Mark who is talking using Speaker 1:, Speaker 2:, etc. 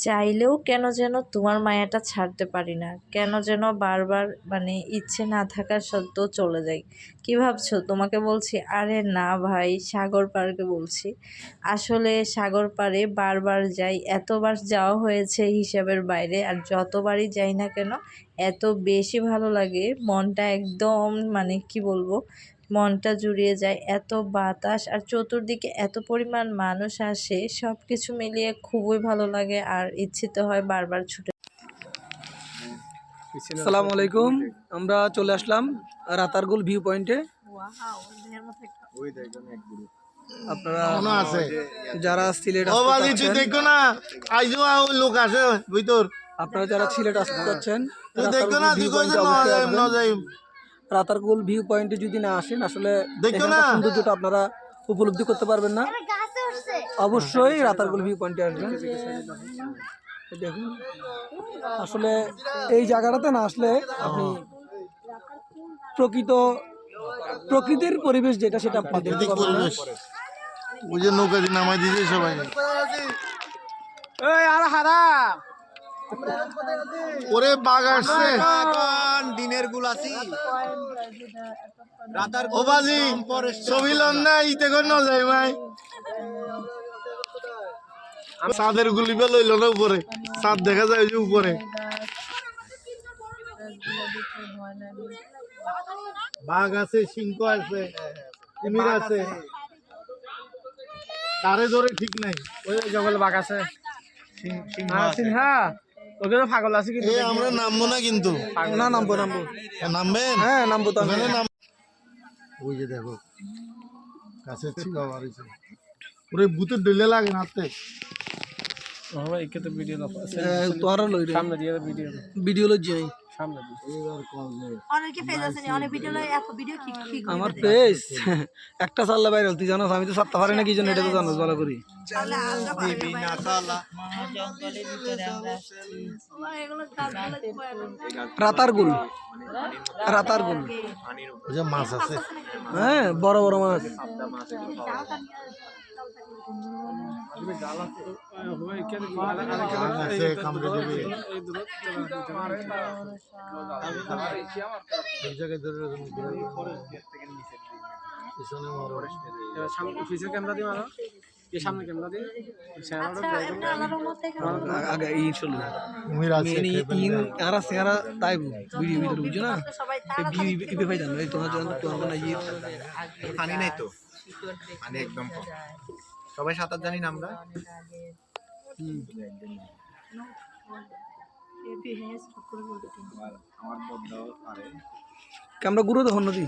Speaker 1: চাইলেও কেন যেন তোমার মায়াটা ছাড়তে পারি না, কেন যেন বারবার মানে ইচ্ছে না থাকার সত্ত্বেও চলে যাই। কি ভাবছো তোমাকে বলছি? আরে না ভাই, সাগর পাড়কে বলছি। আসলে সাগর পাড়ে বারবার যাই, এতবার যাওয়া হয়েছে হিসাবের বাইরে। আর যতবারই যাই না কেন এত বেশি ভালো লাগে, মনটা একদম মানে কি বলবো, মনটা জুড়িয়ে যায়। এত বাতাস আর চতুর্দিকে এত পরিমাণ মানুষ আসে, সব কিছু মিলিয়ে খুবই ভালো লাগে আর ইচ্ছিত হয় বারবার ছুটে।
Speaker 2: আসসালামু আলাইকুম, আমরা চলে আসলাম রাতারগুল ভিউ পয়েন্টে। আপনারা যারা সিলেট
Speaker 3: দেখো না, আইজো লোক আছে ভিতর।
Speaker 2: আপনারা যারা সিলেট আসতে যাচ্ছেন
Speaker 3: দেখো না, তুই কইছ ন যাই।
Speaker 2: রাতারগুল ভিউ পয়েন্টে যদি না আসেন আসলে
Speaker 3: দেখো না,
Speaker 2: সৌন্দর্যটা আপনারা উপলব্ধি করতে পারবেন না। অবশ্যই রাতারগুল ভিউ পয়েন্টে আসবেন। দেখুন আসলে এই জায়গাটাতে না আসলে আপনি প্রকৃতির পরিবেশ যেটা সেটা আপনি দেখতে পাবেন না।
Speaker 3: ওই যে নৌকা দিয়ে নামাই দিয়েছে সবাই। ওরে বাঘ আসছে
Speaker 4: দিনের গুলাছি
Speaker 3: ও বাজি ছবি লন না ইতে কর না যাই ভাই। চাঁদের গুলি লইল না উপরে, চাঁদ দেখা যায় যে উপরে। বাঘ আছে, সিংহ আছে, কুমির আছে, তারে ধরে ঠিক নাই।
Speaker 2: ওই জঙ্গলে বাঘ আছে, সিংহা ওকে তো পাগল আছে কিন্তু
Speaker 3: আমরা নামবো না কিন্তু।
Speaker 2: না নামবো
Speaker 3: নামবেন?
Speaker 2: হ্যাঁ নামবো তো।
Speaker 3: ওই যে দেখো কাছে ছিল আবার ওরে ভূতের ডলে লাগে নাতে।
Speaker 2: ভিডিও লই যাই আমার পেজ একটা চাল্লা বাইরে তুই জানো, আমি তো চাপতে পারি না কি জন্য, এটা তো জানো ভালো করি। রাতারগুল
Speaker 3: মাছ আছে,
Speaker 2: হ্যাঁ বড় বড় মাছ।
Speaker 4: পানি নাই তো, পানি একদম কম। সবাই সাঁতার জানি না আমরা।
Speaker 2: আমরা গুরু তখন নদী